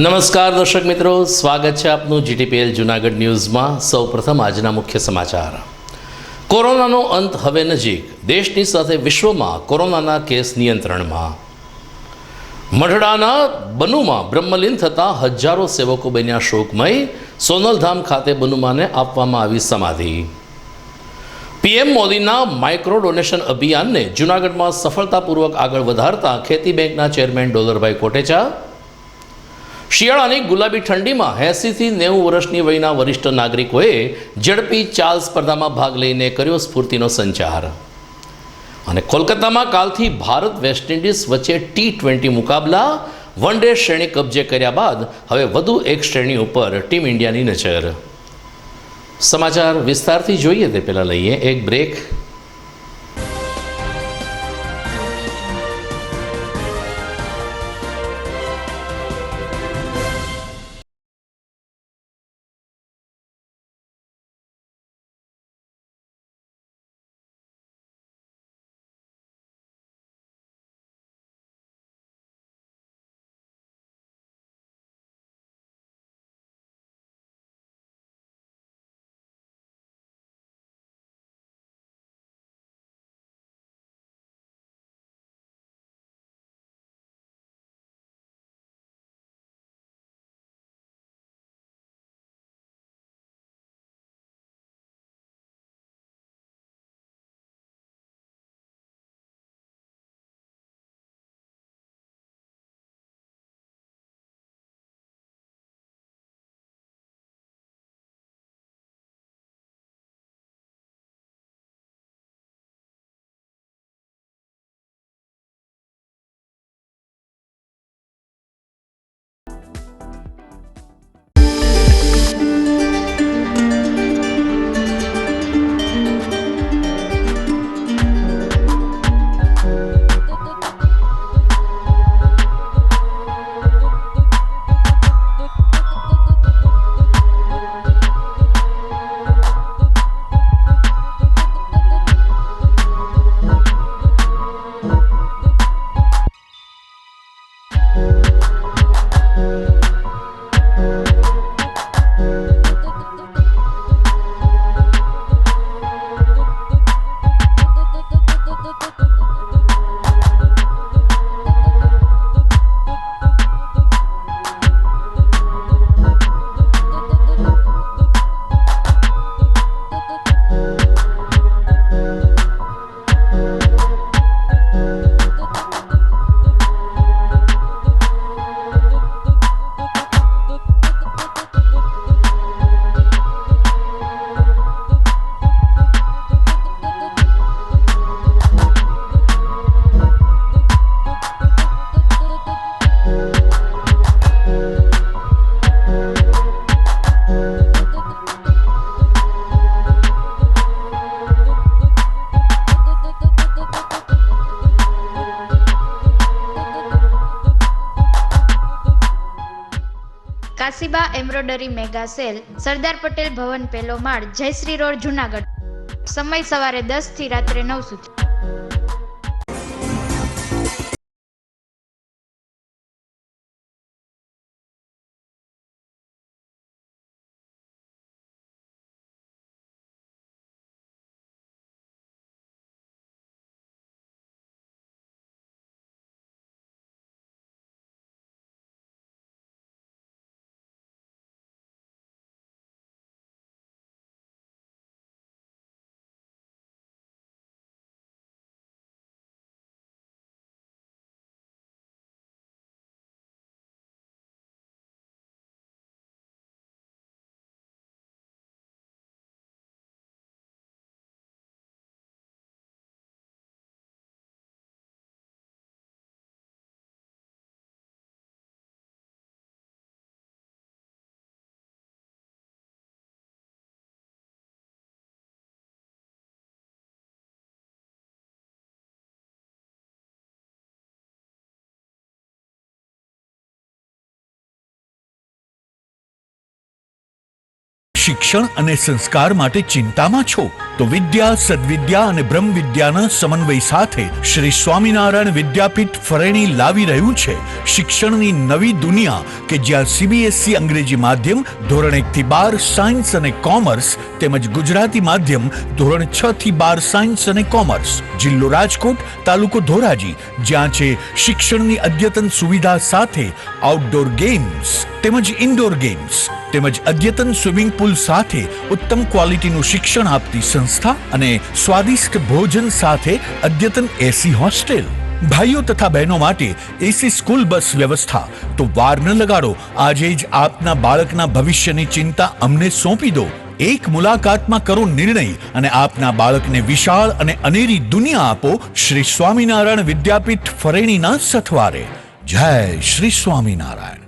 નમસ્કાર દર્શક મિત્રો, સ્વાગત છે આપનું જીટીપીએલ જૂનાગઢ ન્યૂઝમાં। સૌપ્રથમ આજના મુખ્ય સમાચાર। કોરોનાનો અંત હવે નજીક, દેશની સાથે વિશ્વમાં કોરોનાના કેસ નિયંત્રણમાં। મઢડાના બનુમાં બ્રહ્મલીન થતાં હજારો સેવકો બન્યા શોકમય, સોનલધામ ખાતે બનુમાને આપવામાં આવી સમાધિ। પીએમ મોદીના માઇક્રો ડોનેશન અભિયાનને જૂનાગઢમાં સફળતાપૂર્વક આગળ વધારતા ખેતી બેંકના ચેરમેન ડોલરભાઈ કોટેચા। શિયાળાની ગુલાબી ઠંડીમાં 80થી 90 વર્ષની વયના વરિષ્ઠ નાગરિકોએ ઝડપી ચાલ સ્પર્ધામાં ભાગ લઈને કર્યો સ્ફૂર્તિનો સંચાર। અને કોલકાતામાં કાલથી ભારત વેસ્ટ ઇન્ડિઝ વચ્ચે T20 મુકાબલા। વન ડે શ્રેણી કબજે કર્યા બાદ હવે વધુ એક શ્રેણી ઉપર ટીમ ઇન્ડિયાની નજર। સમાચાર વિસ્તારથી જોઈએ તે પહેલાં લઈએ એક break. Kashiba embroidery mega sale, Sardar Patel Bhavan, પહેલો માળ, જયશ્રી રોડ, જૂનાગઢ। સમય સવારે 10 થી રાત્રે 9 સુધી। શિક્ષણ અને સંસ્કાર માટે ચિંતામાં છો તો વિદ્યા, સદવિદ્યા અને બ્રહ્મ વિદ્યાના સમન્વય સાથે શ્રી સ્વામિનારાયણ વિદ્યાપીઠ ફરેણી લાવી રહ્યું છે શિક્ષણની નવી દુનિયા કે જ્યાં CBSE અંગ્રેજી માધ્યમ ધોરણ 1 થી 12 સાયન્સ અને કોમર્સ તેમજ ગુજરાતી માધ્યમ ધોરણ 6 થી 12 સાયન્સ અને કોમર્સ. જિલ્લો રાજકોટ, તાલુકો ધોરાજી, જ્યાં છે શિક્ષણની અદ્યતન સુવિધા સાથે આઉટડોર ગેમ્સ તેમજ ઇન્ડોર ગેમ્સ તેમજ અદ્યતન સ્વિમિંગ પુલ સાથે ઉત્તમ ક્વોલિટીનું શિક્ષણ આપતી સંસ્થા અને સ્વાદિષ્ટ ભોજન સાથે અદ્યતન AC હોસ્ટેલ. ભાઈઓ તથા બહેનો માટે AC સ્કૂલ બસ વ્યવસ્થા. તો વાર ન લગાડો, આજે જ આપના બાળકના ભવિષ્યની ચિંતા અમને સોંપી દો. એક મુલાકાતમાં કરો નિર્ણય અને આપના બાળકને વિશાળ અને અનેરી દુનિયા આપો શ્રી સ્વામિનારાયણ વિદ્યાપીઠ ફરેણીના સથવારે. જય શ્રી સ્વામિનારાયણ.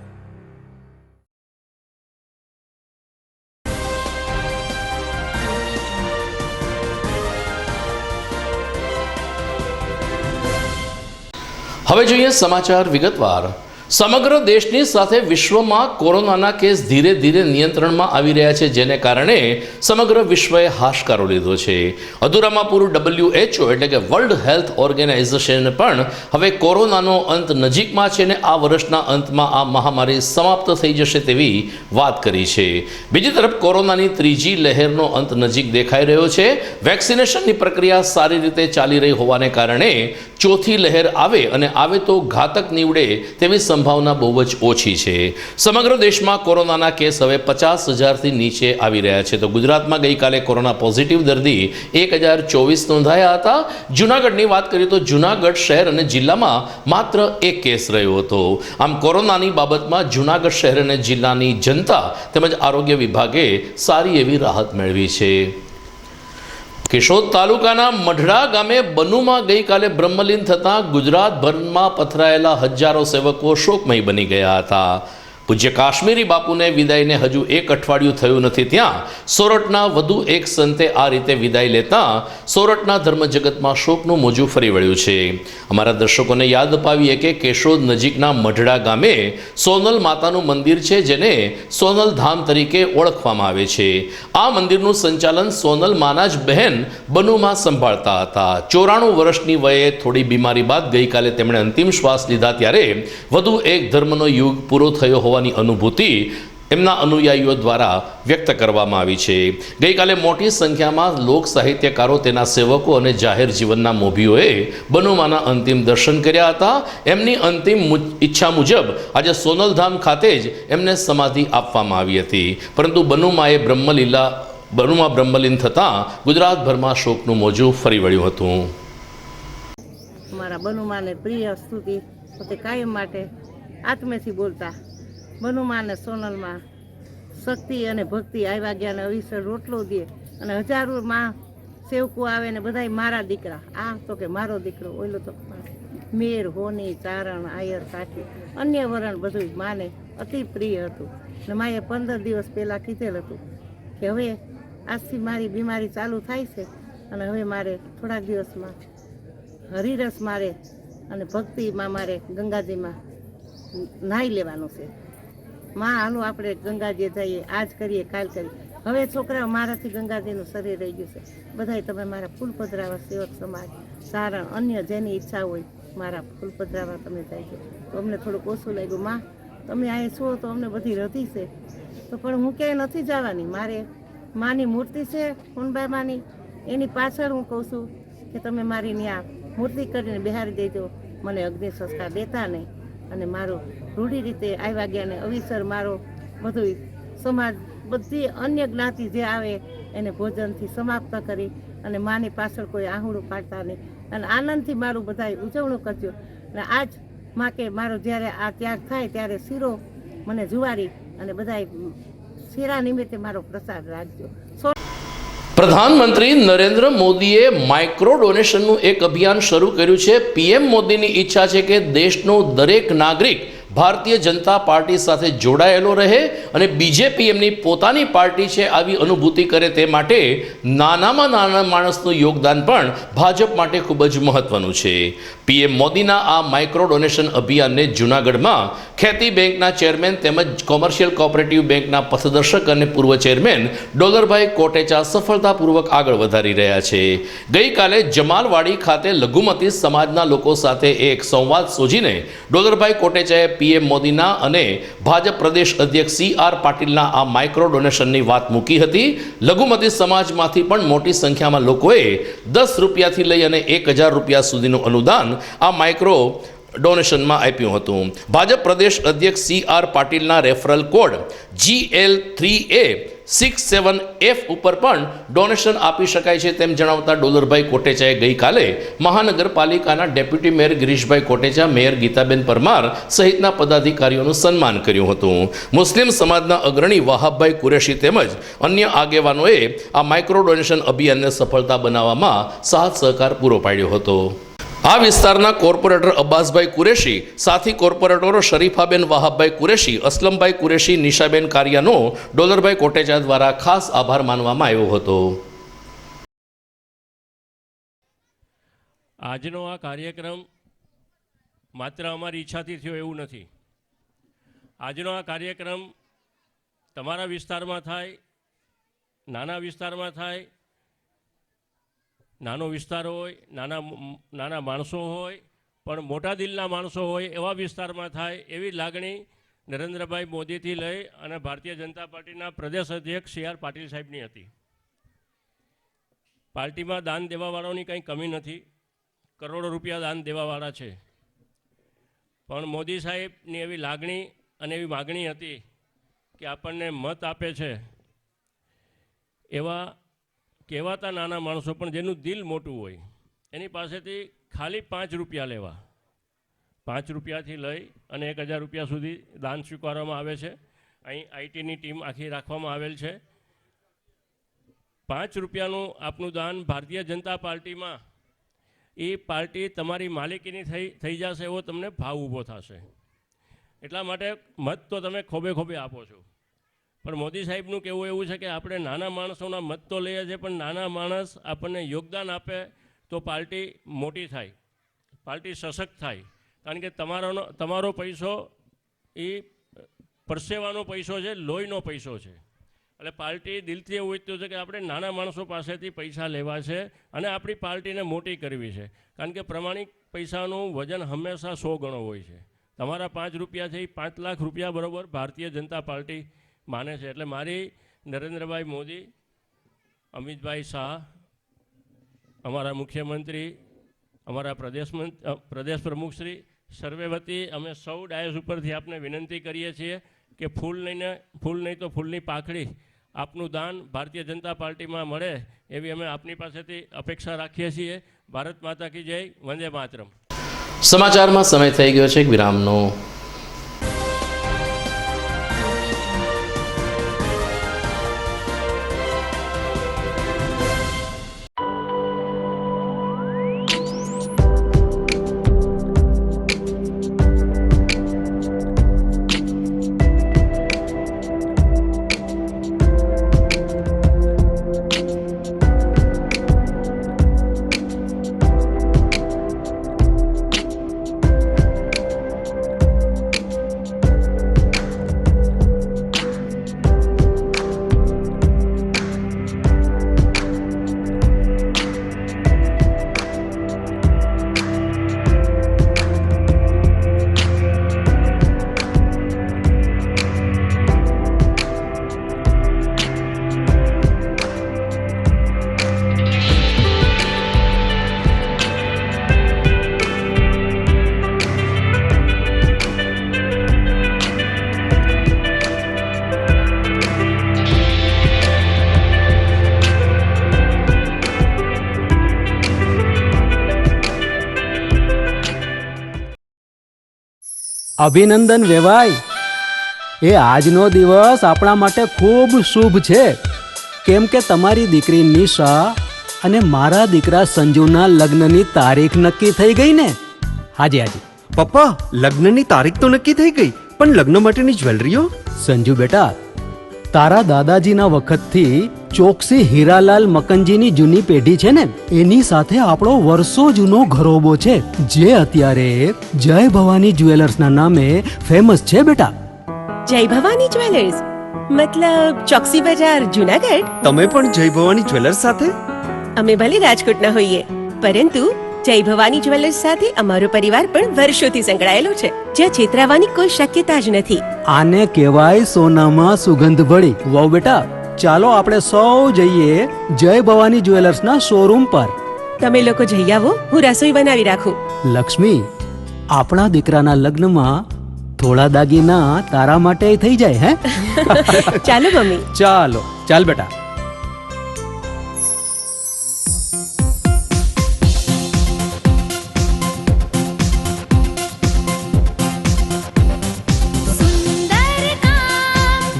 હવે જોઈએ સમાચાર વિગતવાર. સમગ્ર દેશની સાથે વિશ્વમાં કોરોનાના કેસ ધીરે ધીરે નિયંત્રણમાં આવી રહ્યા છે, જેને કારણે સમગ્ર વિશ્વએ હાશકારો લીધો છે. અધૂરામાં પૂરું WHO એટલે કે વર્લ્ડ હેલ્થ ઓર્ગેનાઇઝેશન પણ હવે કોરોનાનો અંત નજીકમાં છે ને આ વર્ષના અંતમાં આ મહામારી સમાપ્ત થઈ જશે તેવી વાત કરી છે. બીજી તરફ કોરોનાની ત્રીજી લહેરનો અંત નજીક દેખાઈ રહ્યો છે. વેક્સિનેશનની પ્રક્રિયા સારી રીતે ચાલી રહી હોવાને કારણે ચોથી લહેર આવે અને આવે તો ઘાતક નીવડે તેવી સંભાવના બહુ જ ઓછી છે. સમગ્ર દેશમાં કોરોનાના કેસ હવે 50,000થી નીચે આવી રહ્યા છે. તો ગુજરાતમાં ગઈકાલે કોરોના પોઝિટિવ દર્દી 1024 નોંધાયા હતા. જૂનાગઢની વાત કરીએ તો જૂનાગઢ શહેર અને જિલ્લામાં માત્ર એક કેસ રહ્યો હતો. આમ કોરોનાની બાબતમાં જૂનાગઢ શહેર અને જિલ્લાની જનતા તેમજ આરોગ્ય વિભાગે સારી એવી રાહત મેળવી છે. કેશોદ તાલુકાના મઢડા ગામે બનુમાં ગઈકાલે બ્રહ્મલીન થતાં ગુજરાતભરમાં પથરાયેલા હજારો સેવકો શોકમય બની ગયા હતા. પૂજ્ય કાશ્મીરી બાપુને વિદાયને હજુ એક અઠવાડિયું થયું નથી ત્યાં સોરઠના વધુ એક સંતે આ રીતે વિદાય લેતા સોરઠના ધર્મ જગતમાં શોકનું મોજું ફરી વળ્યું છે. અમારા દર્શકોને યાદ અપાવીએ કે કેશોદ નજીકના મઢડા ગામે સોનલ માતાનું મંદિર છે, જેને સોનલ ધામ તરીકે ઓળખવામાં આવે છે. આ મંદિરનું સંચાલન સોનલ માના જ બહેન બનુમાં સંભાળતા હતા. 94 વર્ષની વયે થોડી બીમારી બાદ ગઈકાલે તેમણે અંતિમ શ્વાસ લીધા ત્યારે વધુ એક ધર્મનો યુગ પૂરો થયો હોવા અનુભૂતિ એમના અનુયાયીઓ દ્વારા વ્યક્ત કરવામાં આવી છે. ગઈકાલે મોટી સંખ્યામાં લોક સાહિત્યકારો, તેના સેવકો અને જાહેર જીવનના મોભીઓએ બનુમાના અંતિમ દર્શન કર્યા હતા. એમની અંતિમ ઈચ્છા મુજબ આજે સોનલધામ ખાતે જ એમને સમાધિ આપવામાં આવી હતી. પરંતુ બનુમાં બ્રહ્મલીન થતાં ગુજરાતભરમાં શોકનું મોજું ફરી વળ્યું હતું. મારા બનુમાને પ્રિય સ્તુતિ પોતે કાયમ માટે આત્મેથી બોલતા બનુમાં અને સોનલમાં શક્તિ અને ભક્તિ આવ્યા ગયા ને અવિસર રોટલો દે અને હજારોમાં સેવકો આવે ને બધાય મારા દીકરા. આ તો કે મારો દીકરો, ઓયલો તો મેર, હોની, ચારણ, આયર, કાઠી, અન્ય વરણ બધું માને અતિ પ્રિય હતું. ને માએ 15 દિવસ પહેલાં કીધેલ હતું કે હવે આજથી મારી બીમારી ચાલુ થાય છે અને હવે મારે થોડાક દિવસમાં હરિરસ મારે અને ભક્તિમાં મારે ગંગાજીમાં નાહી લેવાનું છે. માં હાલો આપણે ગંગાજી જઈએ, આજ કરીએ, કાલ કરીએ. હવે છોકરાઓ મારાથી ગંગાજીનું શરીર રહી ગયું છે. બધાય તમે મારા ફૂલ પધરાવા સેવક સમાજ, સારણ, અન્ય જેની ઈચ્છા હોય મારા ફૂલ પધરાવા તમે જાય. તો અમને થોડુંક ઓછું લાગ્યું. માં તમે અહીંયા છો તો અમને બધી રધી છે, તો પણ હું ક્યાંય નથી જવાની. મારે માની મૂર્તિ છે હુનબાઈ માની, એની પાછળ હું કહું છું કે તમે મારી ત્યાં મૂર્તિ કરીને બિહારી દેજો. મને અગ્નિ સંસ્કાર દેતા નહીં અને મારું રૂઢી રીતે આવ્યા ગયા ને અવિસર મારો બધું સમાજ, બધી અન્ય જ્ઞાતિ જે આવે એને ભોજનથી સમાપ્ત કરી અને માની પાછળ કોઈ આહુડું પાડતા નહીં અને આનંદથી મારું બધાય ઉજવણું કરજો. અને આજ માં કે મારો જ્યારે આ ત્યાગ થાય ત્યારે શીરો મને જુવારી અને બધાય શીરા નિમિત્તે મારો પ્રસાદ રાખજો. પ્રધાનમંત્રી નરેન્દ્ર મોદીએ માઇક્રો ડોનેશનનું એક અભિયાન શરૂ કર્યું છે. PM મોદીની ઈચ્છા છે કે દેશનો દરેક નાગરિક ભારતીય જનતા પાર્ટી સાથે જોડાયેલો રહે અને બીજેપીએમની પોતાની પાર્ટી છે આવી અનુભૂતિ કરે તે માટે નાનામાં નાના માણસનું યોગદાન પણ ભાજપ માટે ખૂબ જ મહત્વનું છે. પીએમ મોદીના આ માઇક્રો ડોનેશન અભિયાનને જૂનાગઢમાં ખેતી બેંકના ચેરમેન તેમજ કોમર્શિયલ કોઓપરેટિવ બેંકના પથદર્શક અને પૂર્વ ચેરમેન ડોલરભાઈ કોટેચા સફળતાપૂર્વક આગળ વધારી રહ્યા છે. ગઈકાલે જમાલવાડી ખાતે લઘુમતી સમાજના લોકો સાથે એક સંવાદ યોજીને ડોલરભાઈ કોટેચાએ પીએમ મોદીના અને ભાજપ પ્રદેશ અધ્યક્ષ CR પાટીલના આ માઇક્રો ડોનેશનની વાત મૂકી હતી. લઘુમતી સમાજમાંથી પણ મોટી સંખ્યામાં લોકોએ 10 રૂપિયાથી લઈ અને 1000 રૂપિયા સુધીનું અનુદાન આ માઇક્રો ડોનેશનમાં આપ્યું હતું. ભાજપ પ્રદેશ અધ્યક્ષ CR પાટીલના રેફરલ કોડ GL3A67F ઉપર પણ ડોનેશન આપી શકાય છે તેમ જણાવતા ડોલરભાઈ કોટેચાએ ગઈકાલે મહાનગરપાલિકાના deputy mayor Girishbhai Kotecha, mayor Geetaben Parmar સહિતના પદાધિકારીઓનું સન્માન કર્યું હતું. મુસ્લિમ સમાજના અગ્રણી વહાબભાઈ કુરેશી તેમજ અન્ય આગેવાનોએ આ માઇક્રો ડોનેશન અભિયાનને સફળતા બનાવવામાં સાથ સહકાર પૂરો પાડ્યો હતો. આ વિસ્તારના કોર્પોરેટર અબ્બાસભાઈ કુરેશી, સાથી કોર્પોરેટરો શરીફાબેન વહાબભાઈ કુરેશી, અસલમભાઈ કુરેશી, નિશાબેન કારિયાનો ડોલરભાઈ કોટેચા દ્વારા ખાસ આભાર માનવામાં આવ્યો હતો. આજનો આ કાર્યક્રમ માત્ર અમારી ઈચ્છાથી થયો એવું નથી. આજનો આ કાર્યક્રમ તમારા વિસ્તારમાં થાય, નાના વિસ્તારમાં થાય, નાનો વિસ્તાર હોય, નાના માણસો હોય, પણ મોટા દિલના માણસો હોય એવા વિસ્તારમાં થાય એવી લાગણી નરેન્દ્રભાઈ મોદીથી લઈ અને ભારતીય જનતા પાર્ટીના પ્રદેશ અધ્યક્ષ CR પાટીલ સાહેબની હતી. પાર્ટીમાં દાન દેવાવાળાની કંઈ કમી નથી, કરોડો રૂપિયા દાન દેવાવાળા છે, પણ મોદી સાહેબની એવી લાગણી અને એવી માગણી હતી કે આપણને મત આપે છે એવા કહેવાતા નાના માણસો પણ જેનું દિલ મોટું હોય એની પાસેથી ખાલી 5 રૂપિયા લેવા, 5 રૂપિયાથી લઈ અને 1000 રૂપિયા સુધી દાન સ્વીકારવામાં આવે છે. અહીં આઈટીની ટીમ આખી રાખવામાં આવેલ છે. 5 રૂપિયાનું આપનું દાન ભારતીય જનતા પાર્ટીમાં એ પાર્ટી તમારી માલિકીની થઈ જશે એવો તમને ભાવ ઊભો થશે. એટલા માટે મત તો તમે ખોબે ખોબે આપો છો, પણ મોદી સાહેબનું કહેવું એવું છે કે આપણે નાના માણસોના મત તો લઈએ છીએ, પણ નાના માણસ આપણને યોગદાન આપે તો પાર્ટી મોટી થાય, પાર્ટી સશક્ત થાય. કારણ કે તમારો પૈસો એ પરસેવાનો પૈસો છે, લોહીનો પૈસો છે. એટલે પાર્ટી દિલથી એવું ઈચ્છતું છે કે આપણે નાના માણસો પાસેથી પૈસા લેવા છે અને આપણી પાર્ટીને મોટી કરવી છે. કારણ કે પ્રમાણિક પૈસાનું વજન હંમેશા 100 ગણો હોય છે. તમારા 5 રૂપિયાથી 5 લાખ રૂપિયા બરાબર ભારતીય જનતા પાર્ટી માને છે. એટલે મારી નરેન્દ્રભાઈ મોદી, અમિતભાઈ શાહ, અમારા મુખ્યમંત્રી, અમારા પ્રદેશ પ્રમુખશ્રી સર્વે વતી અમે સૌ ડાયસ ઉપરથી આપને વિનંતી કરીએ છીએ કે ફૂલ નહીં તો ફૂલની પાખડી આપનું દાન ભારતીય જનતા પાર્ટીમાં મળે એવી અમે આપની પાસેથી અપેક્ષા રાખીએ છીએ. ભારત માતા કી જય, વંદે માતરમ. સમાચારમાં સમય થઈ ગયો છે એક વિરામનો. અભિનંદન વેવાઈ, એ આજનો દિવસ આપણા માટે ખૂબ શુભ છે, કેમ કે તમારી દીકરી નિશા અને મારા દીકરા સંજુના લગ્નની તારીખ નક્કી થઈ ગઈ ને. હાજી હાજી, પપ્પા, લગ્નની તારીખ તો નક્કી થઈ ગઈ, પણ લગ્ન માટેની જ્વેલરીઓ? સંજુ બેટા, તારા દાદાજીના વખતથી ચોકસી હીરાલાલ મકનજીની જૂની પેઢી છે ને, એની સાથે આપણો વર્ષો જૂનો ઘરોબો છે, જે અત્યારે જય ભવાની જ્વેલર્સના નામે ફેમસ છે બેટા. જય ભવાની જ્વેલર્સ મતલબ ચોકસી બજાર જુનાગઢ? તમે પણ જય ભવાની જ્વેલર્સ સાથે? અમે ભલે રાજકોટના હોઈએ, પરંતુ જય ભવાની જ્વેલર્સ સાથે અમારો પરિવાર પણ વર્ષોથી સંકળાયેલો છે, જ્યાં છેતરાવાની કોઈ શક્યતા જ નથી. આને કહેવાય સોનામાં સુગંધ ભળી. વાવ બેટા, ચાલો આપણે સૌ જઈએ જય ભવાની જ્વેલર્સના શોરૂમ પર. તમે લોકો જઈ આવો, હું રસોઈ બનાવી રાખું. લક્ષ્મી, આપણા દીકરાના લગ્નમાં થોડા દાગીના તારા માટે થઈ જાય હે. ચાલો મમ્મી. ચાલો ચાલ બેટા.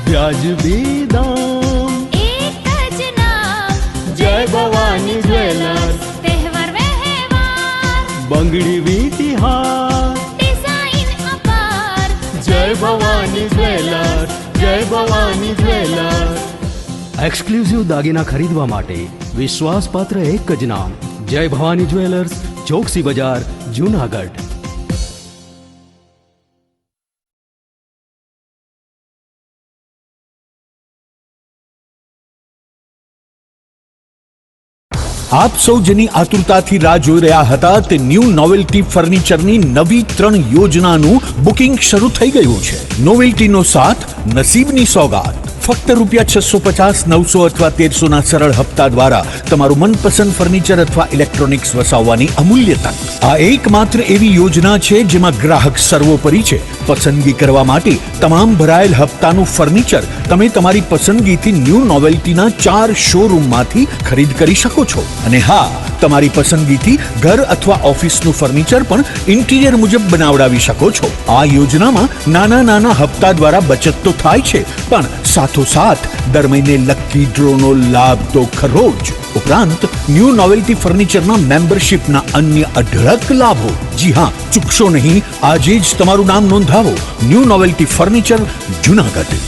વ્યાજબી દામ, એક જ નામ, જય ભવાની જ્વેલર્સ. તહેવાર વ્યવહાર, બંગડી વીટી હાર, ડિઝાઇન અપાર, જય ભવાની જ્વેલર્સ, જય ભવાની જ્વેલર્સ. એક્સક્લુઝિવ દાગીના ખરીદવા માટે વિશ્વાસપાત્ર એક જ નામ, જય ભવાની જ્વેલર્સ, ચોકસી બજાર, જૂનાગઢ. આપ સૌ જેની આતુરતાથી રાહ જોઈ રહ્યા હતા તે ન્યૂ નોવેલ્ટી ફર્નિચરની નવી 3 યોજનાનું બુકિંગ શરૂ થઈ ગયું છે. નોવેલ્ટીનો સાથ, નસીબની સોગાત. ફક્ત ₹650, 900 અથવા 1300ના સરળ હપ્તા દ્વારા તમારું મનપસંદ ફર્નિચર અથવા ઇલેક્ટ્રોનિક્સ વસાવવાની અમૂલ્ય તક. આ એકમાત્ર એવી યોજના છે જેમાં ગ્રાહક સર્વોપરી છે. પસંદગી કરવા માટે તમામ ભરાયેલ હપ્તાનું ફર્નિચર તમે તમારી પસંદગીથી ન્યૂ નોવેલ્ટીના 4 શોરૂમમાંથી ખરીદ કરી શકો છો. અને હા, તમારી પસંદગીથી ઘર અથવા ઓફિસનું ફર્નિચર પણ ઇન્ટિરિયર મુજબ બનાવડાવી શકો છો. આ યોજનામાં નાના નાના હપ્તા દ્વારા બચત તો થાય છે, પણ સાથોસાથ દર મહિને લકી ડ્રોનો લાભ તો ખરો જ. ઉપરાંત ન્યૂ નોવેલ્ટી ફર્નિચરના મેમ્બરશિપના અન્ય અઢળક લાભો. જી હા, ચૂકશો નહીં, આજે જ તમારું નામ નોંધાવો. New novelty furniture, Junagadh.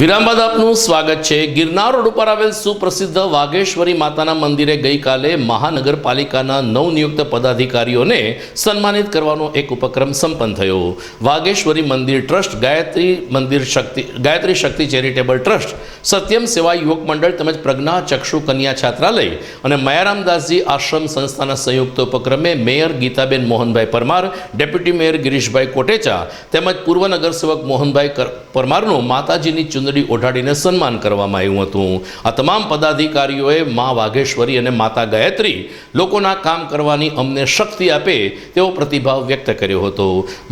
વિરામ બાદ આપનું સ્વાગત છે. ગિરનાર રોડ ઉપર આવેલ સુપ્રસિદ્ધ વાઘેશ્વરી માતાના મંદિરે ગઈકાલે મહાનગરપાલિકાના નવનિયુક્ત પદાધિકારીઓને સન્માનિત કરવાનો એક ઉપક્રમ સંપન્ન થયો. વાઘેશ્વરી મંદિર ટ્રસ્ટ, ગાયત્રી શક્તિ ચેરિટેબલ ટ્રસ્ટ, સત્યમ સેવા યુવક મંડળ તેમજ પ્રજ્ઞા ચક્ષુ કન્યા છાત્રાલય અને મયારામદાસજી આશ્રમ સંસ્થાના સંયુક્ત ઉપક્રમે mayor Geetaben Mohanbhai Parmar, deputy mayor Girishbhai Kotecha તેમજ પૂર્વ નગરસેવક મોહનભાઈ પરમારનું માતાજીની ચુંદડી ઓઢાડીને સન્માન કરવામાં આવ્યું હતું. આ તમામ પદાધિકારીઓએ મા વાઘેશ્વરી અને માતા ગાયત્રી લોકોના કામ કરવાની અમને શક્તિ આપે તેવો પ્રતિભાવ વ્યક્ત કર્યો હતો.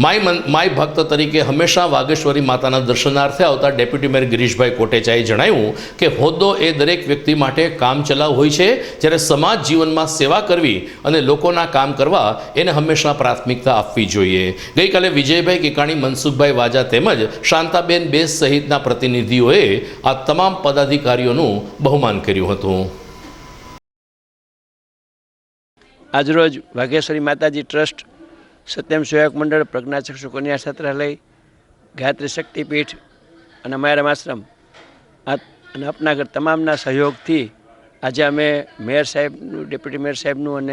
માય ભક્ત તરીકે હંમેશા વાઘેશ્વરી માતાના દર્શનાર્થે આવતા ડેપ્યુટી મેયર ગિરીશભાઈ કોટેચાએ જણાવ્યું કે હોદ્દો એ દરેક વ્યક્તિ માટે કામચલાઉ હોય છે, જ્યારે સમાજ જીવનમાં સેવા કરવી અને લોકોના કામ કરવા એને હંમેશા પ્રાથમિકતા આપવી જોઈએ. ગઈકાલે વિજયભાઈ કેકાણી, મનસુખભાઈ વાજા તેમજ શાંતાબેન બેસ સહિતના પ્રતિનિધિઓએ આ તમામ પદાધિકારીઓનું બહુમાન કર્યું હતું. આજરોજ વાઘેશ્વરી માતાજી ટ્રસ્ટ, સત્યમ સેવક મંડળ, પ્રજ્ઞાચક્ષુ કન્યા છાત્રાલય, ગાયત્રી શક્તિપીઠ અને મયારામ આશ્રમ અને અપનાગર તમામના સહયોગથી આજે અમે મેયર સાહેબનું, ડેપ્યુટી મેયર સાહેબનું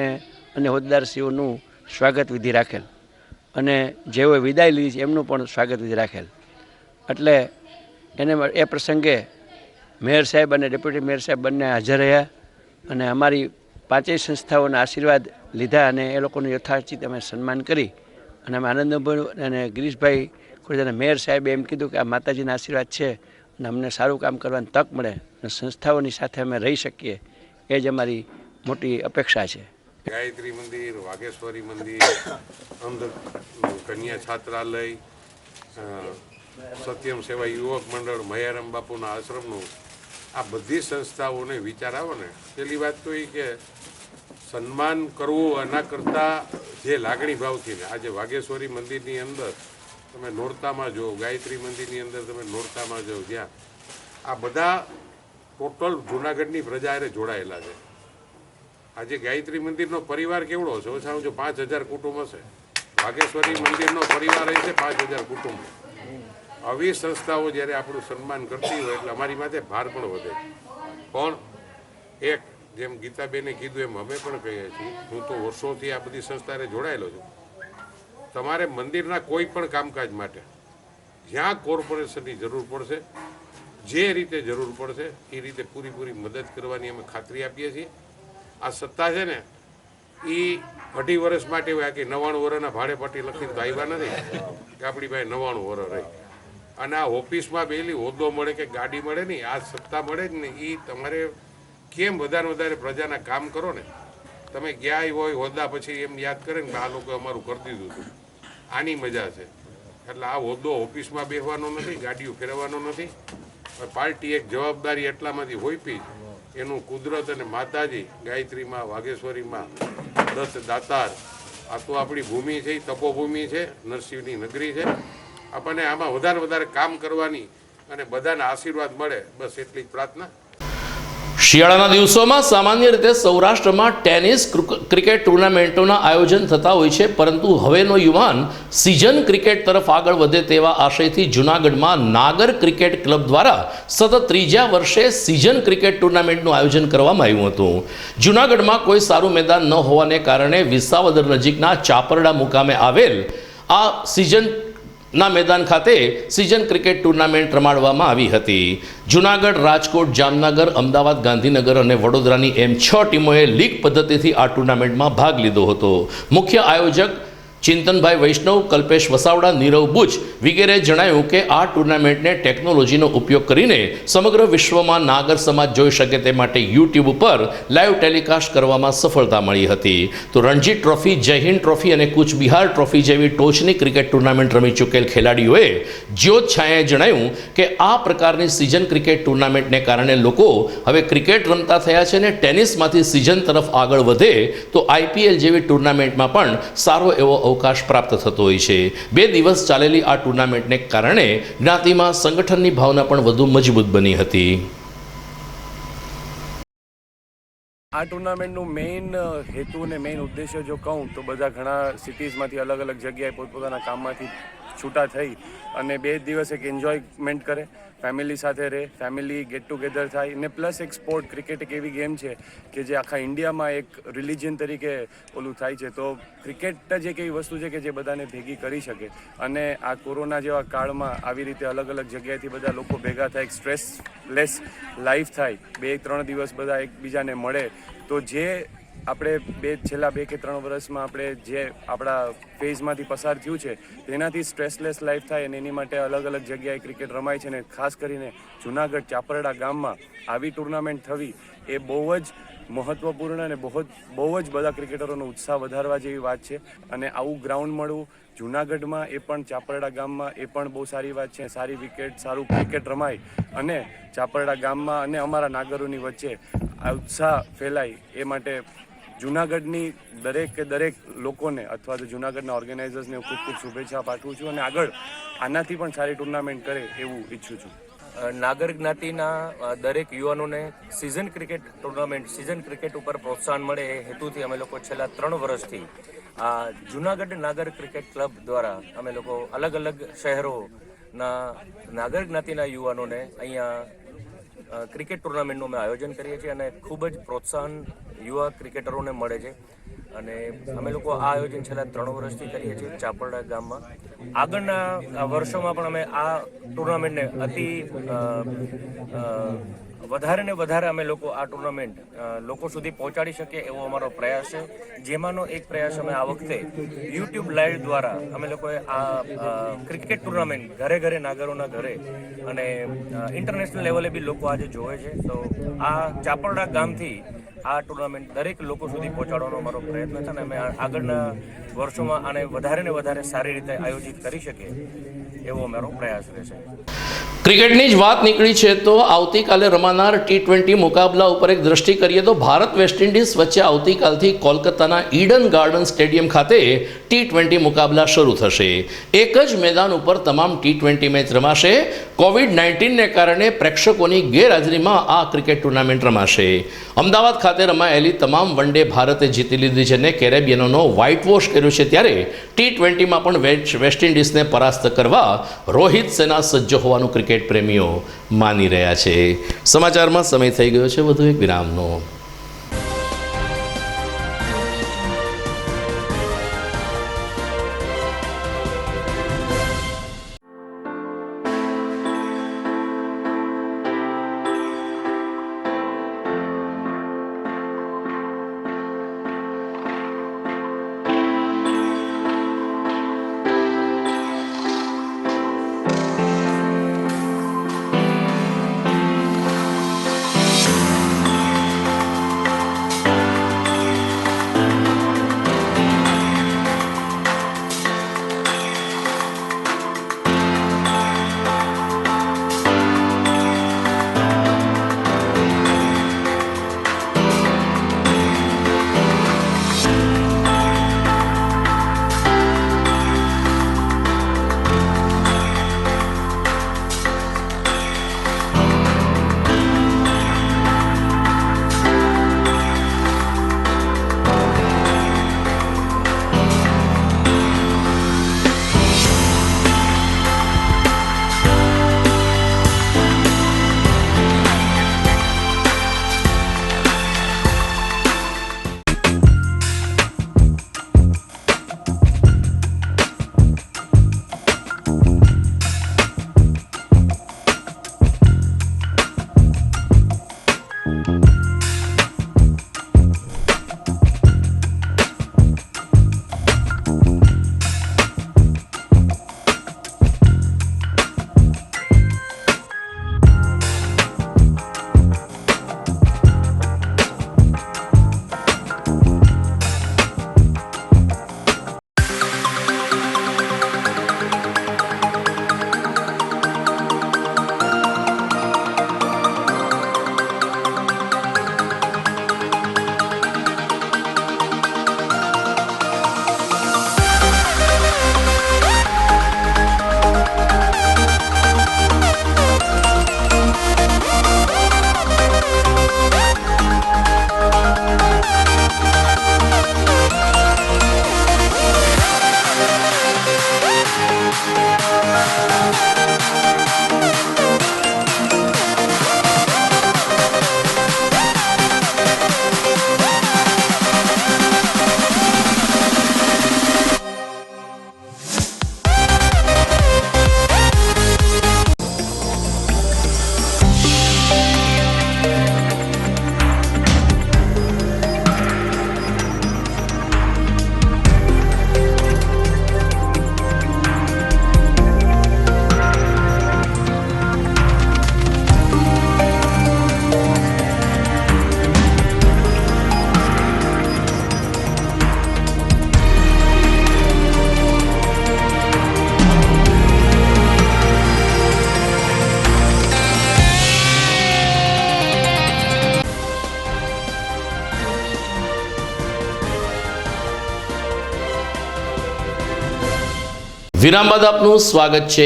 અને હોદ્દેદારશ્રીઓનું સ્વાગત વિધિ રાખેલ અને જેઓએ વિદાય લીધી છે એમનું પણ સ્વાગત વિધિ રાખેલ. એટલે એ પ્રસંગે મેયર સાહેબ અને ડેપ્યુટી મેયર સાહેબ બંને હાજર રહ્યા અને અમારી 5 સંસ્થાઓના આશીર્વાદ લીધા અને એ લોકોનું યથાર્થિત અમે સન્માન કરી અને અમે આનંદ અનુભવ્યો. અને ગિરીશભાઈ ખોડિયાર મેયર સાહેબે એમ કીધું કે આ માતાજીના આશીર્વાદ છે અને અમને સારું કામ કરવાની તક મળે અને સંસ્થાઓની સાથે અમે રહી શકીએ, એ જ અમારી મોટી અપેક્ષા છે. ગાયત્રી મંદિર, વાઘેશ્વરી મંદિર, અંધ કન્યા છાત્રાલય, સત્યમ સેવા યુવક મંડળ, મયારામ બાપુના આશ્રમનું આ બધી સંસ્થાઓને વિચાર આવે ને, પહેલી વાત તો એ કે સન્માન કરવું એના કરતાં જે લાગણી ભાવથી ને આજે વાઘેશ્વરી મંદિરની અંદર તમે નોરતામાં જો, ગાયત્રી મંદિરની અંદર તમે નોરતામાં જો, જ્યાં આ બધા ટોટલ જૂનાગઢની પ્રજા હારે જોડાયેલા છે. આજે ગાયત્રી મંદિરનો પરિવાર કેવડો છે? ઓછામાં ઓછો 5000 કુટુંબ હશે. વાઘેશ્વરી મંદિરનો પરિવાર હશે 5000 કુટુંબ. આવી સંસ્થાઓ જ્યારે આપણું સન્માન કરતી હોય એટલે અમારી માથે ભાર પણ વધે. પણ એક જેમ ગીતાબેને કીધું એમ અમે પણ કહીએ છીએ, હું તો વર્ષોથી આ બધી સંસ્થાને જોડાયેલો છું. તમારે મંદિરના કોઈ પણ કામકાજ માટે જ્યાં કોર્પોરેશનની જરૂર પડશે, જે રીતે જરૂર પડશે એ રીતે પૂરી મદદ કરવાની અમે ખાતરી આપીએ છીએ. આ સત્તા છે ને એ 2.5 વર્ષ માટે હોય કે 99 વર્ષના ભાડે પટ્ટી લખીને તો આવ્યા નથી કે આપણી પાસે 99 વર્ષ રહી. અને આ ઓફિસમાં બેલી હોદ્દો મળે કે ગાડી મળે નહીં, આ સત્તા મળે જ ને એ તમારે કેમ વધારે પ્રજાના કામ કરો ને. તમે ગયા હોય હોદ્દા પછી એમ યાદ કરે ને કે આ લોકો અમારું કરી દીધું હતું, આની મજા છે. એટલે આ હોદ્દો ઓફિસમાં બેસવાનો નથી, ગાડીઓ ફેરવવાનો નથી. પાર્ટી એક જવાબદારી એટલામાંથી હોય પી એનું કુદરત અને માતાજી ગાયત્રીમાં, વાઘેશ્વરીમાં, દત્ત દાતાર, આ તો આપણી ભૂમિ છે, તપોભૂમિ છે, નરસિંહની નગરી છે. આપણને આમાં વધારે કામ કરવાની અને બધાના આશીર્વાદ મળે, બસ એટલી જ પ્રાર્થના. શિયાળાના દિવસોમાં સામાન્ય રીતે સૌરાષ્ટ્રમાં ટેનિસ ક્રિકેટ ટુર્નામેન્ટોના આયોજન થતા હોય છે, પરંતુ હવેનો યુવાન સિઝન ક્રિકેટ તરફ આગળ વધે તેવા આશયથી જૂનાગઢમાં નાગર ક્રિકેટ ક્લબ દ્વારા સતત 3જા વર્ષે સિઝન ક્રિકેટ ટુર્નામેન્ટનું આયોજન કરવામાં આવ્યું હતું. જૂનાગઢમાં કોઈ સારું મેદાન ન હોવાને કારણે વિસાવદર નજીકના ચાપરડા મુકામે આવેલ આ સિઝનના મેદાન ખાતે સિઝન ક્રિકેટ ટુર્નામેન્ટ રમાડવામાં આવી હતી. જૂનાગઢ, રાજકોટ, જામનગર, અમદાવાદ, ગાંધીનગર અને વડોદરાની એમ 6 ટીમોએ લીગ પદ્ધતિથી આ ટુર્નામેન્ટમાં ભાગ લીધો હતો. મુખ્ય આયોજક ચિંતનભાઈ વૈષ્ણવ, કલ્પેશ વસાવડા, નીરવ બુચ વગેરે જણાવ્યું કે આ ટુર્નામેન્ટને ટેકનોલોજીનો ઉપયોગ કરીને સમગ્ર વિશ્વમાં નાગર સમાજ જોઈ શકે તે માટે યુટ્યુબ પર લાઈવ ટેલિકાસ્ટ કરવામાં સફળતા મળી હતી. તો રણજી ટ્રોફી, જય હિન્દ ટ્રોફી અને કૂચ બિહાર ટ્રોફી જેવી ટોચની ક્રિકેટ ટુર્નામેન્ટ રમી ચૂકેલ ખેલાડીઓએ જ્યોત છાયાએ જણાવ્યું કે આ પ્રકારની સિઝન ક્રિકેટ ટુર્નામેન્ટને કારણે લોકો હવે ક્રિકેટ રમતા થયા છે અને ટેનિસમાંથી સિઝન તરફ આગળ વધે તો IPL જેવી ટુર્નામેન્ટમાં પણ સારો એવો અવકાશ પ્રાપ્ત થતો હોય છે. 2 દિવસ ચાલેલી આ ટુર્નામેન્ટને કારણે જ્ઞાતિમાં સંગઠનની ભાવના પણ વધુ મજબૂત બની હતી. આ ટુર્નામેન્ટનું મેઇન હેતુ અને મેઇન ઉદ્દેશ્ય જો કહું તો બધા ઘણા સિટીઝમાંથી અલગ જગ્યાએ પોતપોતાના કામમાંથી છૂટા થઈ અને 2 દિવસ એક એન્જોયમેન્ટ કરે, ફેમિલી સાથે રહે, ફેમિલી ગેટ ટુગેધર થાય ને પ્લસ એક સ્પોર્ટ ક્રિકેટ એક એવી ગેમ છે કે જે આખા ઇન્ડિયામાં એક રિલિજન તરીકે ઓલું થાય છે. તો ક્રિકેટ જ એક એવી વસ્તુ છે કે જે બધાને ભેગી કરી શકે અને આ કોરોના જેવા કાળમાં આવી રીતે અલગ જગ્યાએથી બધા લોકો ભેગા થાય, એક સ્ટ્રેસલેસ લાઈફ થાય, 2-3 દિવસ બધા એકબીજાને મળે. તો જે આપણે છેલ્લા 2 કે 3 વર્ષમાં આપણે જે આપણા ફેઝમાંથી પસાર થયું છે તેનાથી સ્ટ્રેસલેસ લાઈફ થાય અને એની માટે અલગ જગ્યાએ ક્રિકેટ રમાય છે. અને ખાસ કરીને જૂનાગઢ ચાપરડા ગામમાં આવી ટુર્નામેન્ટ થવી એ બહુ જ મહત્ત્વપૂર્ણ અને બહુ જ બધા ક્રિકેટરોનો ઉત્સાહ વધારવા જેવી વાત છે. અને આવું ગ્રાઉન્ડ મળવું જૂનાગઢમાં, એ પણ ચાપરડા ગામમાં, એ પણ બહુ સારી વાત છે. સારી વિકેટ, સારું ક્રિકેટ રમાય અને ચાપરડા ગામમાં અને અમારા નાગરોની વચ્ચે આ ઉત્સાહ ફેલાય એ માટે જૂનાગઢની દરેક લોકોને અથવા તો જૂનાગઢના ઓર્ગેનાઇઝર્સને હું ખૂબ શુભેચ્છા પાઠવું છું અને આગળ આનાથી પણ સારી ટુર્નામેન્ટ કરે એવું ઈચ્છું છું. નાગર જ્ઞાતિના દરેક યુવાનોને season cricket tournament, season cricket ઉપર પ્રોત્સાહન મળે એ હેતુથી અમે લોકો છેલ્લા 3 વર્ષથી આ જૂનાગઢ નાગર ક્રિકેટ ક્લબ દ્વારા અમે લોકો અલગ શહેરોના નાગર જ્ઞાતિના યુવાનોને અહીંયા ક્રિકેટ ટુર્નામેન્ટનું અમે આયોજન કરીએ છીએ અને ખૂબ જ પ્રોત્સાહન યુવા ક્રિકેટરોને મળે છે. અને અમે લોકો આ આયોજન છેલ્લા 3 વર્ષથી કરીએ છીએ ચાપરડા ગામમાં. આગળના વર્ષોમાં પણ અમે આ ટુર્નામેન્ટને વધારે ને વધારે અમે લોકો આ ટુર્નામેન્ટ લોકો સુધી પહોંચાડી શકીએ એવો અમારો પ્રયાસ છે. જેમાંનો એક પ્રયાસ અમે આ વખતે યુટ્યુબ લાઈવ દ્વારા અમે લોકોએ આ ક્રિકેટ ટુર્નામેન્ટ ઘરે ઘરે નાગરોના ઘરે અને ઇન્ટરનેશનલ લેવલે બી લોકો આજે જોવે છે. તો આ ચાપરડા ગામથી આ ટુર્નામેન્ટ દરેક લોકો સુધી પહોંચાડવાનો અમારો પ્રયત્ન છે અને અમે આગળના વર્ષોમાં આને વધારે ને વધારે સારી રીતે આયોજિત કરી શકીએ એવો અમારો પ્રયાસ રહેશે. ક્રિકેટની જ વાત નીકળી છે તો આવતીકાલે રમાનાર T20 મુકાબલા ઉપર એક દ્રષ્ટિ કરીએ તો ભારત વેસ્ટ ઇન્ડિઝ વચ્ચે આવતીકાલથી કોલકાતાના ઈડન ગાર્ડન સ્ટેડિયમ ખાતે T20 મુકાબલા શરૂ થશે. એક જ મેદાન ઉપર તમામ T20 મેચ રમાશે. COVID-19ને કારણે પ્રેક્ષકોની ગેરહાજરીમાં આ ક્રિકેટ ટુર્નામેન્ટ રમાશે. અમદાવાદ ખાતે રમાયેલી તમામ વન ડે ભારતે જીતી લીધી છે અને કેરેબિયનોનો વ્હાઇટ વોશ કર્યું છે, ત્યારે T20માં પણ વેસ્ટ ઇન્ડિઝને પરાસ્ત કરવા રોહિત સેના સજ્જ હોવાનું ક્રિકેટ પ્રેમીઓ માની રહ્યા છે. સમાચારમાં સમય થઈ ગયો છે વધુ એક વિરામનો. વિરામ બાદ આપનું સ્વાગત છે.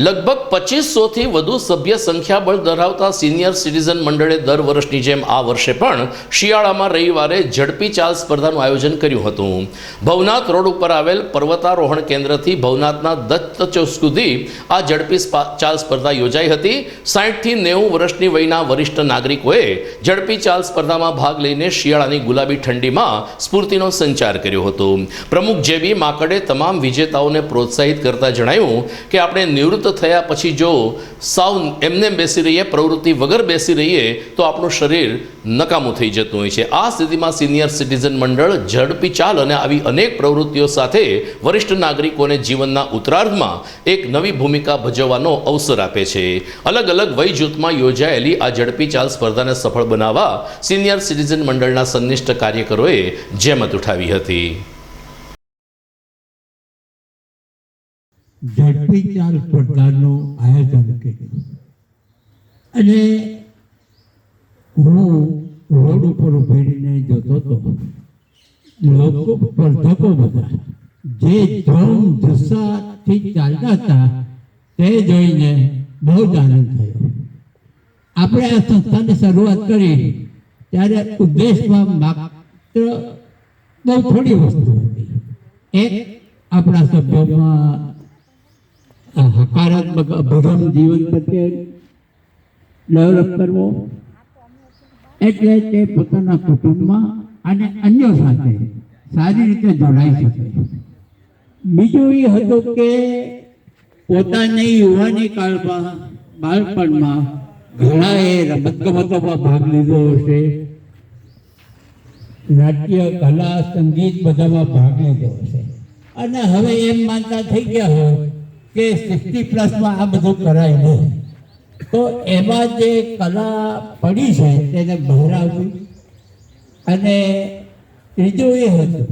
લગભગ 2500થી વધુ સભ્ય સંખ્યાબળ ધરાવતા સિનિયર સિટીઝન મંડળે દર વર્ષની જેમ આ વર્ષે પણ શિયાળામાં રવિવારે ઝડપી ચાલ સ્પર્ધાનું આયોજન કર્યું હતું. ભવનાથ રોડ ઉપર આવેલ પર્વતારોહણ કેન્દ્રથી ભવનાથના દત્ત ચોક સુધી આ ઝડપી ચાલ સ્પર્ધા યોજાઈ હતી. 60થી 90 વર્ષની વયના વરિષ્ઠ નાગરિકોએ ઝડપી ચાલ સ્પર્ધામાં ભાગ લઈને શિયાળાની ગુલાબી ઠંડીમાં સ્ફૂર્તિનો સંચાર કર્યો હતો. પ્રમુખ જેબી માકડે તમામ વિજેતાઓને પ્રોત્સાહિત કરતા જણાવ્યું કે આપણે નિવૃત્ત થયા પછી જો સાવ એમને બેસી રહીએ, પ્રવૃત્તિ વગર બેસી રહીએ તો આપણું શરીર નકામું થઈ જતું હોય છે. આ સ્થિતિમાં સિનિયર સિટીઝન મંડળ ઝડપી ચાલ અને આવી અનેક પ્રવૃત્તિઓ સાથે વરિષ્ઠ નાગરિકોને જીવનના ઉત્તરાર્ધમાં એક નવી ભૂમિકા ભજવવાનો અવસર આપે છે. અલગ અલગ વય જૂથમાં યોજાયેલી આ ઝડપી ચાલ સ્પર્ધાને સફળ બનાવવા સિનિયર સિટીઝન મંડળના સંનિષ્ઠ કાર્યકરોએ જહેમત ઉઠાવી હતી. ઝડપી ચાલ સ્પર્ધાનું આયોજન કર્યું અને હું રોડ ઉપર ઉભેડીને જોતો હતો. લોકો સ્પર્ધકો બધા જે જોમ જુસ્સાથી ચાલતા હતા તે જોઈને બહુ જ આનંદ થયો. આપણે આ સંસ્થાની શરૂઆત કરી ત્યારે ઉદ્દેશમાં માત્ર બહુ થોડી વસ્તુ હતી. એક, આપણા સભ્યોમાં હકારાત્મક અભિગમ જીવન પ્રત્યે ડેવલપ કરવો, એટલે તે પોતાના કુટુંબમાં અને અન્યો સાથે સારી રીતે જોડાઈ શકે. બીજું એ હતું કે પોતાની યુવાની કાળમાં, બાળપણમાં ઘણાએ રમતગમતોમાં ભાગ લીધો હશે, નાટ્ય, કલા, સંગીત બધામાં ભાગ લીધો હશે અને હવે એમ માનતા થઈ ગયા હોય કે 60+ આ બધું કરાય નહીં, તો એમાં જે કલા પડી છે તેને બહાર આવવી. અને ત્રીજું એ હતું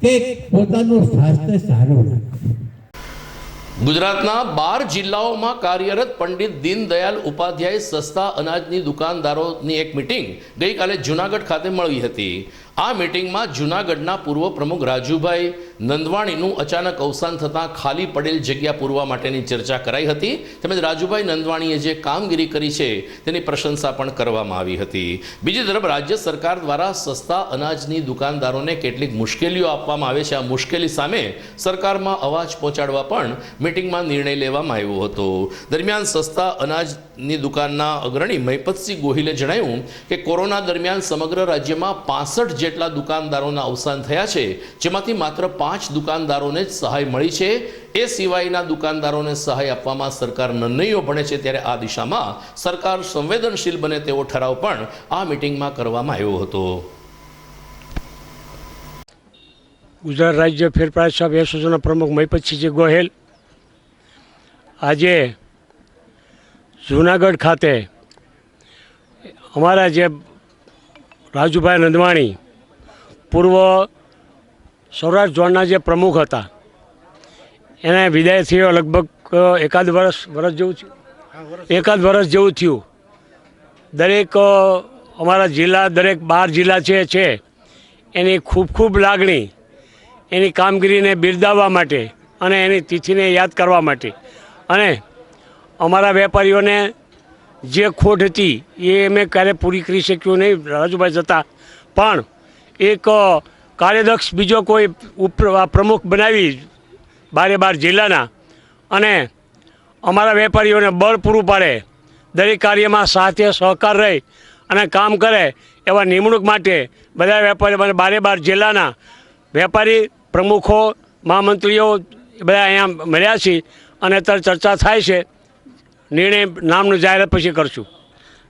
કે પોતાનું સ્વાસ્થ્ય સારું રાખવું. ગુજરાતના 12 જિલ્લાઓમાં કાર્યરત પંડિત દીનદયાલ ઉપાધ્યાય સસ્તા અનાજની દુકાનદારોની એક મિટિંગ ગઈકાલે જૂનાગઢ ખાતે મળી હતી. આ મિટિંગમાં જૂનાગઢના પૂર્વ પ્રમુખ રાજુભાઈ નંદવાણીનું અચાનક અવસાન થતાં ખાલી પડેલ જગ્યા પૂરવા માટેની ચર્ચા કરાઈ હતી. તેમજ રાજુભાઈ નંદવાણીએ જે કામગીરી કરી છે તેની પ્રશંસા પણ કરવામાં આવી હતી. બીજી તરફ રાજ્ય સરકાર દ્વારા સસ્તા અનાજની દુકાનદારોને કેટલીક મુશ્કેલીઓ આપવામાં આવે છે. આ મુશ્કેલી સામે સરકારમાં અવાજ પહોંચાડવા પણ મિટિંગમાં નિર્ણય લેવામાં આવ્યો હતો. દરમિયાન સસ્તા અનાજની દુકાનના અગ્રણી મહિપતસિંહ ગોહિલે જણાવ્યું કે કોરોના દરમિયાન સમગ્ર રાજ્યમાં 65 જેટલા દુકાનદારોના અવસાન થયા છે, જેમાંથી માત્ર 5 દુકાનદારોને જ સહાય મળી છે. એ સિવાયના દુકાનદારોને સહાય આપવામાં સરકાર નિર્ણયો ભણે છે, ત્યારે આ દિશામાં સરકાર સંવેદનશીલ બને તેવો ઠરાવ પણ આ મિટિંગમાં કરવામાં આવ્યો હતો. ગુજરાત રાજ્ય ફેરફાર સાહેબ એસોસિએશનના પ્રમુખ મહિપતસિંહ ગોહિલ આજે જૂનાગઢ ખાતે અમારા જે રાજુભાઈ નંદવાણી પૂર્વ સૌરાષ્ટ્ર ઝોનના જે પ્રમુખ હતા એને વિદાય થયો. લગભગ એકાદ વર્ષ જેવું થયું. દરેક અમારા જિલ્લા, દરેક 12 જિલ્લા છે એની ખૂબ લાગણી એની કામગીરીને બિરદાવવા માટે અને એની તિથિને યાદ કરવા માટે અને અમારા વેપારીઓને જે ખોટ હતી એ અમે ક્યારે પૂરી કરી શક્યું નહીં રાજુભાઈ જતા, પણ એક કાર્યદક્ષ બીજો કોઈ પ્રમુખ બનાવી 12 જિલ્લાના અને અમારા વેપારીઓને બળ પૂરું પાડે, દરેક કાર્યમાં સાથે સહકાર રહે અને કામ કરે એવા નિમણૂક માટે બધા વેપારીઓ 12 જિલ્લાના વેપારી પ્રમુખો, મહામંત્રીઓ બધા અહીંયા મળ્યા છે અને અત્યારે ચર્ચા થાય છે. નિર્ણય નામનું જાહેરાત પછી કરશું.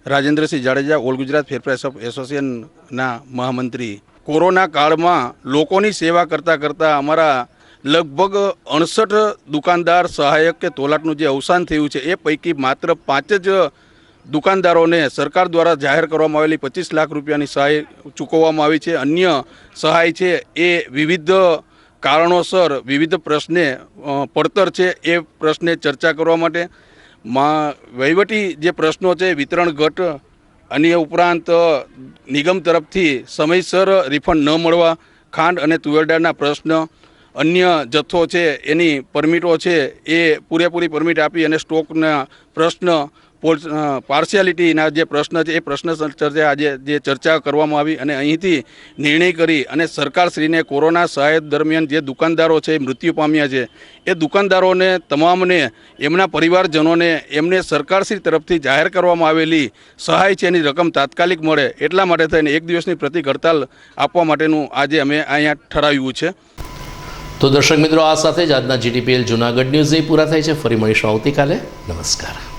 રાજેન્દ્રસિંહ જાડેજા, ઓલ ગુજરાત ફેરફાર એસોસિએશનના મહામંત્રી. કોરોના કાળમાં લોકોની સેવા કરતાં અમારા લગભગ 68 દુકાનદાર, સહાયક કે તોલાટનું જે અવસાન થયું છે એ પૈકી માત્ર 5 જ દુકાનદારોને સરકાર દ્વારા જાહેર કરવામાં આવેલી 25 લાખ રૂપિયાની સહાય ચૂકવવામાં આવી છે. અન્ય સહાય છે એ વિવિધ કારણોસર વિવિધ પ્રશ્ને પડતર છે, એ પ્રશ્ને ચર્ચા કરવા માટે વહીવટી જે પ્રશ્નો છે, વિતરણ ઘટ, અન્ય ઉપરાંત નિગમ તરફથી સમયસર રિફંડ ન મળવા, ખાંડ અને તુવેર દાળના પ્રશ્ન, અન્ય જથ્થો છે એની પરમિટો છે એ પૂરેપૂરી પરમિટ આપી અને સ્ટોકના પ્રશ્ન પાર્શિયાલિટીના જે પ્રશ્ન છે એ પ્રશ્ન ચર્ચા આજે જે ચર્ચા કરવામાં આવી અને અહીંથી નિર્ણય કરી અને સરકારશ્રીને કોરોના સહાય દરમિયાન જે દુકાનદારો છે મૃત્યુ પામ્યા છે એ દુકાનદારોને તમામને એમના પરિવારજનોને એમને સરકારશ્રી તરફથી જાહેર કરવામાં આવેલી સહાય છે એની રકમ તાત્કાલિક મળે એટલા માટે થઈને 1 દિવસની પ્રતિક હડતાલ આપવા માટેનું આજે અમે અહીંયા ઠરાવ્યું છે. તો દર્શક મિત્રો, આ સાથે જ આજના GTPL જૂનાગઢ ન્યૂઝ પૂરા થાય છે. ફરી મળીશું આવતીકાલે. નમસ્કાર.